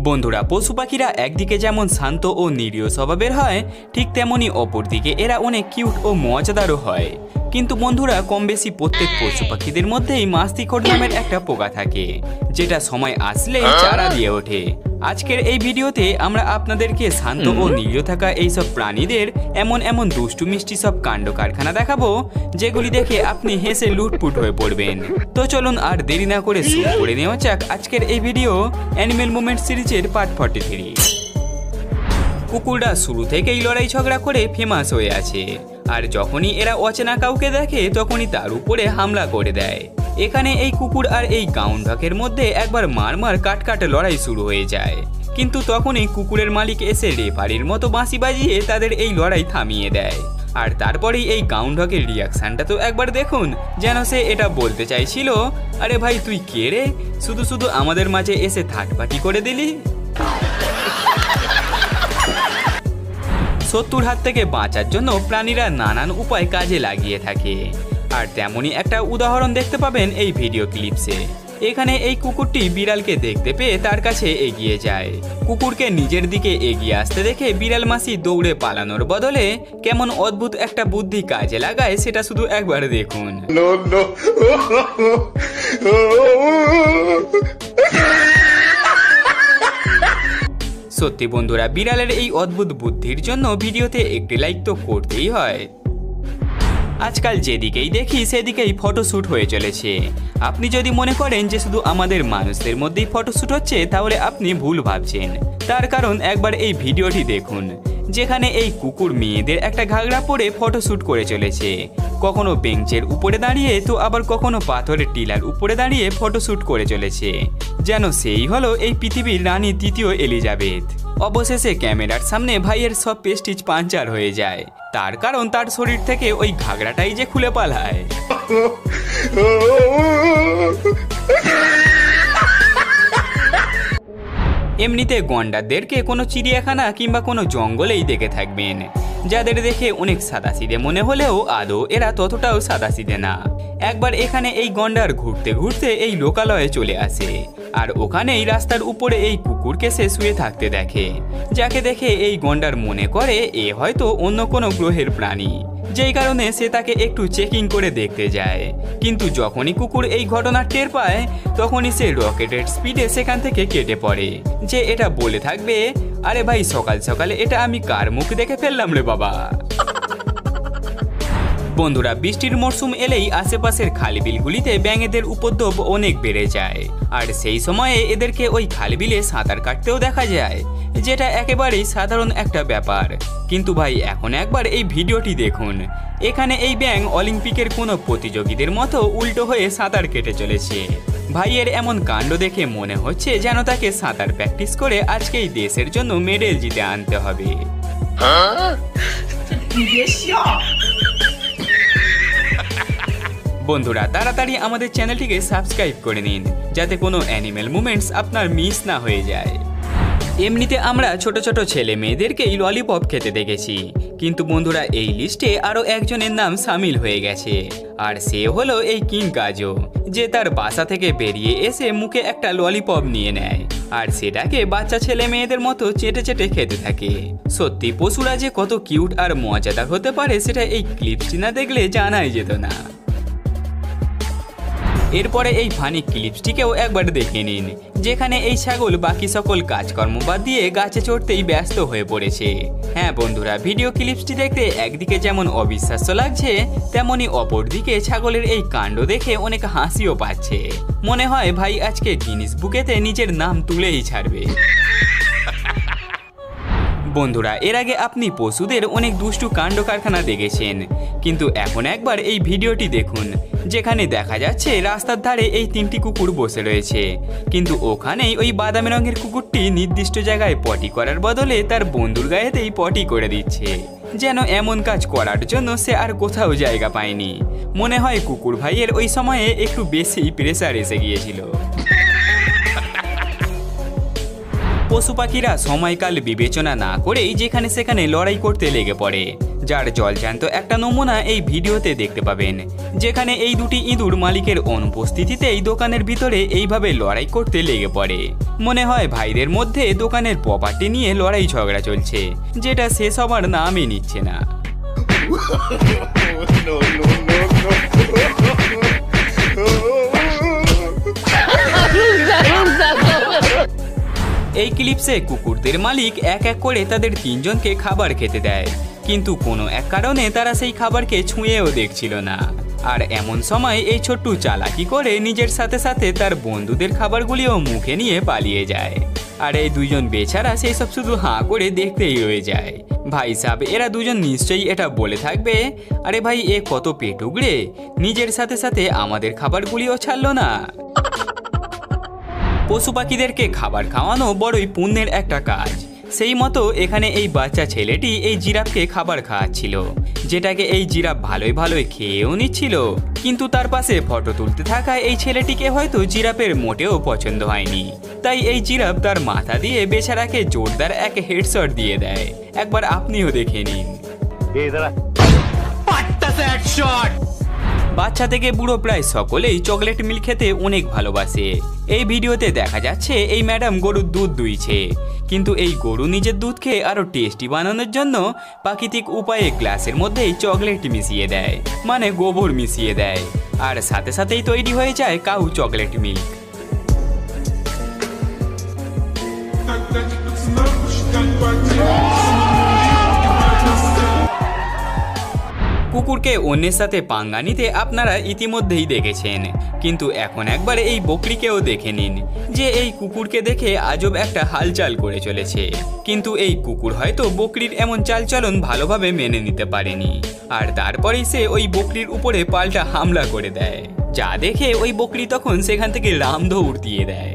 বন্ধুরা, পশু পাখিরা একদিকে যেমন শান্ত ও নিরীহ স্বভাবের হয়, ঠিক তেমনি অপরদিকে এরা অনেক কিউট ও মজাদারও হয়। কিন্তু বন্ধুরা, কম বেশি প্রত্যেক পশু পাখিদের মধ্যেই মাস্তিখোর নামের একটা পোকা থাকে, যেটা সময় আসলেই চারা দিয়ে ওঠে। আজকের এই ভিডিওতে আমরা আপনাদেরকে শান্ত ও নিরীহ থাকা এইসব প্রাণীদের এমন দুষ্টু মিষ্টি সব কাণ্ড কারখানা দেখাবো, যেগুলি দেখে আপনি হেসে লুটপুট হয়ে পড়বেন। তো চলুন আর দেরি না করে শুরু করে নেওয়া যাক আজকের এই ভিডিও অ্যানিমেল মুভমেন্ট সিরিজের পার্ট 43। কুকুররা শুরু থেকেই লড়াই ঝগড়া করে ফেমাস হয়ে আছে, আর যখনই এরা অচেনা কাউকে দেখে তখনই তার উপরে হামলা করে দেয়। এখানে এই কুকুর আর এই গাউন্ডকের মধ্যে একবার মার কাট লড়াই শুরু হয়ে যায়, কিন্তু তখনই কুকুরের মালিক এসে রেফারির মতো বাঁশি বাজিয়ে তাদের এই লড়াই থামিয়ে দেয়। আর তারপরেই এই গাউন্ডকের রিয়াকশনটা তো একবার দেখুন, যেন সে এটা বলতে চাইছিল, আরে ভাই তুই কে রে, শুধু আমাদের মাঝে এসে থাটপাটি করে দিলি। শত্রুর হাত থেকে বাঁচার জন্য প্রাণীরা নানান উপায় কাজে লাগিয়ে থাকে, আর তেমনই একটা উদাহরণ দেখতে পাবেন এই ভিডিও ক্লিপসে। এখানে এই কুকুরটি বিড়ালকে দেখতে পেয়ে তার কাছে এগিয়ে যায়। কুকুরকে নিজের দিকে এগিয়ে আসতে দেখে বিড়াল মাসি দৌড়ে পালানোর বদলে কেমন অদ্ভুত একটা বুদ্ধি কাজে লাগায় সেটা শুধু একবার দেখুন। সত্যি বন্ধুরা, বিড়ালের এই অদ্ভুত বুদ্ধির জন্য ভিডিওতে একটি লাইক তো করতেই হয়। আজকাল যেদিকেই দেখি সেদিকেই ফটোশ্যুট হয়ে চলেছে। আপনি যদি মনে করেন যে শুধু আমাদের মানুষদের মধ্যেই ফটোশ্যুট হচ্ছে, তাহলে আপনি ভুল ভাবছেন। তার কারণ একবার এই ভিডিওটি দেখুন, যেখানে এই কুকুর মেয়েদের একটা ঘাগড়া পরে ফটোশ্যুট করে চলেছে। কখনো বেঞ্চের উপরে দাঁড়িয়ে তো আবার কখনো পাথরের টিলার উপরে দাঁড়িয়ে ফটোশ্যুট করে চলেছে, যেন সেই হলো এই পৃথিবীর রানী তৃতীয় এলিজাবেথ। অবশেষে ক্যামেরার সামনে ভাইয়ের সব পেস্টিজ পাঞ্চার হয়ে যায়, তার কারণ তার শরীর থেকে ওই ঘাগড়াটাই যে খুলে পালায়। এমনিতে গন্ডারদেরকে কোনো চিড়িয়াখানা কিংবা কোনো জঙ্গলেই দেখে থাকবেন, যাদের দেখে অনেক সাদাসিধে মনে হলেও আদৌ এরা ততটাও সাদাসিধে না। একবার এখানে এই গন্ডার ঘুরতে ঘুরতে এই লোকালয়ে চলে আসে, আর ওখানেই রাস্তার উপরে এই কুকুরকে সে শুয়ে থাকতে দেখে, যাকে দেখে এই গন্ডার মনে করে এ হয়তো অন্য কোনো গ্রহের প্রাণী, যেই কারণে সে তাকে একটু চেকিং করে দেখতে যায়। কিন্তু যখনই কুকুর এই ঘটনা টের পায়, তখনই সে রকেটের স্পিডে সেখান থেকে কেটে পড়ে, যে এটা বলে থাকবে, আরে ভাই সকাল সকালে এটা আমি কার মুখ দেখে ফেললাম রে বাবা। বন্ধুরা, বৃষ্টির মরশুম এলেই আশেপাশের খালি বিলগুলিতে ব্যাঙেদের উপদ্রব অনেক বেড়ে যায়, আর সেই সময়ে এদেরকে ওই খালি বিলে সাঁতার কাটতেও দেখা যায়, যেটা একেবারেই সাধারণ একটা ব্যাপার। কিন্তু ভাই এখন একবার এই ভিডিওটি দেখুন, এখানে এই ব্যাঙ অলিম্পিকের কোনো প্রতিযোগীদের মতো উল্টো হয়ে সাঁতার কেটে চলেছে। ভাইয়ের এমন কাণ্ড দেখে মনে হচ্ছে যেন তাকে সাঁতার প্র্যাকটিস করে আজকেই দেশের জন্য মেডেল জিতে আনতে হবে। বন্ধুরা, তাড়াতাড়ি আমাদের চ্যানেলটিকে সাবস্ক্রাইব করে নিন, যাতে কোনো অ্যানিমেল মুভমেন্টস আপনার মিস না হয়ে যায়। এমনিতে আমরা ছোট ছেলে মেয়েদেরকেই ললিপপ খেতে দেখেছি, কিন্তু বন্ধুরা এই লিস্টে আরও একজনের নাম সামিল হয়ে গেছে, আর সে হলো এই কিং কাজো, যে তার বাসা থেকে বেরিয়ে এসে মুখে একটা ললিপপ নিয়ে নেয়, আর সেটাকে বাচ্চা ছেলে মেয়েদের মতো চেটে খেতে থাকে। সত্যি পশুরা যে কত কিউট আর মজাদার হতে পারে সেটা এই ক্লিপসটি না দেখলে জানাই যেত না। এরপরে এই ফানি ক্লিপসটিকেও একবার দেখে নিন, যেখানে এই ছাগল বাকি সকল কাজকর্ম বাদ দিয়ে গাছে চড়তেই ব্যস্ত হয়ে পড়েছে। হ্যাঁ বন্ধুরা, ভিডিও ক্লিপসটি দেখতে একদিকে যেমন অবিশ্বাস্য লাগছে, তেমনি অপরদিকে ছাগলের এই কাণ্ড দেখে অনেক হাসিও পাচ্ছে। মনে হয় ভাই আজকে গিনিস বুকেতে নিজের নাম তুলেই ছাড়বে। বন্ধুরা, এর আগে আপনি পশুদের অনেক দুষ্টু কাণ্ড কারখানা দেখেছেন, কিন্তু এখন একবার এই ভিডিওটি দেখুন, যেখানে দেখা যাচ্ছে রাস্তার ধারে এই তিনটি কুকুর বসে রয়েছে, কিন্তু ওখানেই ওই বাদামি রঙের কুকুরটি নির্দিষ্ট জায়গায় পটি করার বদলে তার বন্ধুর গায়েতেই পটি করে দিচ্ছে, যেন এমন কাজ করার জন্য সে আর কোথাও জায়গা পায়নি। মনে হয় কুকুর ভাইয়ের ওই সময়ে একটু বেশি প্রেসার এসে গিয়েছিল। পশু পাখিরা সময়কাল বিবেচনা না করেই যেখানে সেখানে লড়াই করতে লেগে পড়ে, যার জলজ্যান্ত একটা নমুনা এই ভিডিওতে দেখতে পাবেন, যেখানে এই দুটি ইঁদুর মালিকের অনুপস্থিতিতেই দোকানের ভিতরে এইভাবে লড়াই করতে লেগে পড়ে। মনে হয় ভাইদের মধ্যে দোকানের প্রপার্টি নিয়ে লড়াই ঝগড়া চলছে, যেটা শেষ হবার নামই নিচ্ছে না। এই ক্লিপসে কুকুরদের মালিক এক এক করে তাদের তিনজনকে খাবার খেতে দেয়, কিন্তু কোনো এক কারণে তারা সেই খাবারকে ছুঁয়েও দেখছিল না। আর এমন সময় এই ছোট্টু চালাকি করে নিজের সাথে সাথে তার বন্ধুদের খাবারগুলিও মুখে নিয়ে পালিয়ে যায়। আর এই দুইজন বেচারা সেই সব শুধু হাঁ করে দেখতেই রয়ে যায়। ভাই সাহেব, এরা দুজন নিশ্চয়ই এটা বলে থাকবে, আরে ভাই এ কত পেটুগড়ে, নিজের সাথে সাথে আমাদের খাবারগুলিও ছাড়লো না। পশু পাখিদেরকে খাবার খাওয়ানো বড়ই পুণ্যের একটা কাজ। সেই মতো এখানে এই বাচ্চা ছেলেটি এই জিরাফকে খাবার খাওয়াচ্ছিল, যেটাকে এই জিরাফ ভালোই ভালোই খেয়েও নিচ্ছিল। কিন্তু তার পাশে ফটো তুলতে থাকা এই ছেলেটিকে হয়তো জিরাফের মোটেও পছন্দ হয়নি, তাই এই জিরাফ তার মাথা দিয়ে বেচারাকে জোরদার এক হেডশট দিয়ে দেয়। একবার আপনিও দেখে নিন। বাচ্চা থেকে বুড়ো প্রায় সকলেই চকলেট মিল্ক খেতে অনেক ভালোবাসে। এই ভিডিওতে দেখা যাচ্ছে এই ম্যাডাম গরুর দুধ দুইছে, কিন্তু এই গরু নিজের দুধকে আরো টেস্টি বানানোর জন্য প্রাকৃতিক উপায়ে গ্লাসের মধ্যেই চকলেট মিশিয়ে দেয়, মানে গোবর মিশিয়ে দেয়, আর সাথে সাথেই তৈরি হয়ে যায় কাউ চকলেট মিল্ক। কুকুরকে অন্যের সাথে পাঙ্গা নিতে আপনারা ইতিমধ্যেই দেখেছেন, কিন্তু এখন একবার এই বকরিকেও দেখে নিন, যে এই কুকুরকে দেখে আজব একটা হালচাল করে চলেছে। কিন্তু এই কুকুর হয়তো বকরির এমন চালচলন ভালোভাবে মেনে নিতে পারেনি, আর তারপরেই সে ওই বকরির উপরে পাল্টা হামলা করে দেয়, যা দেখে ওই বকরি তখন সেখান থেকে রামদৌড় দিয়ে দেয়।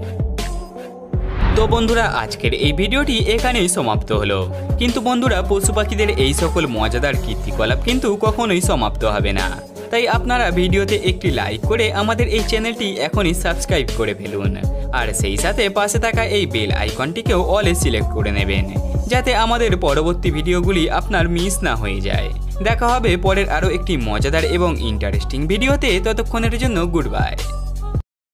তো বন্ধুরা, আজকের এই ভিডিওটি এখানেই সমাপ্ত হলো। কিন্তু বন্ধুরা, পশু পাখিদের এই সকল মজাদার কীর্তিকলাপ কিন্তু কখনোই সমাপ্ত হবে না, তাই আপনারা ভিডিওতে একটি লাইক করে আমাদের এই চ্যানেলটি এখনই সাবস্ক্রাইব করে ফেলুন, আর সেই সাথে পাশে থাকা এই বেল আইকনটিকেও অলে সিলেক্ট করে নেবেন, যাতে আমাদের পরবর্তী ভিডিওগুলি আপনার মিস না হয়ে যায়। দেখা হবে পরের আরও একটি মজাদার এবং ইন্টারেস্টিং ভিডিওতে। ততক্ষণের জন্য গুড বাই।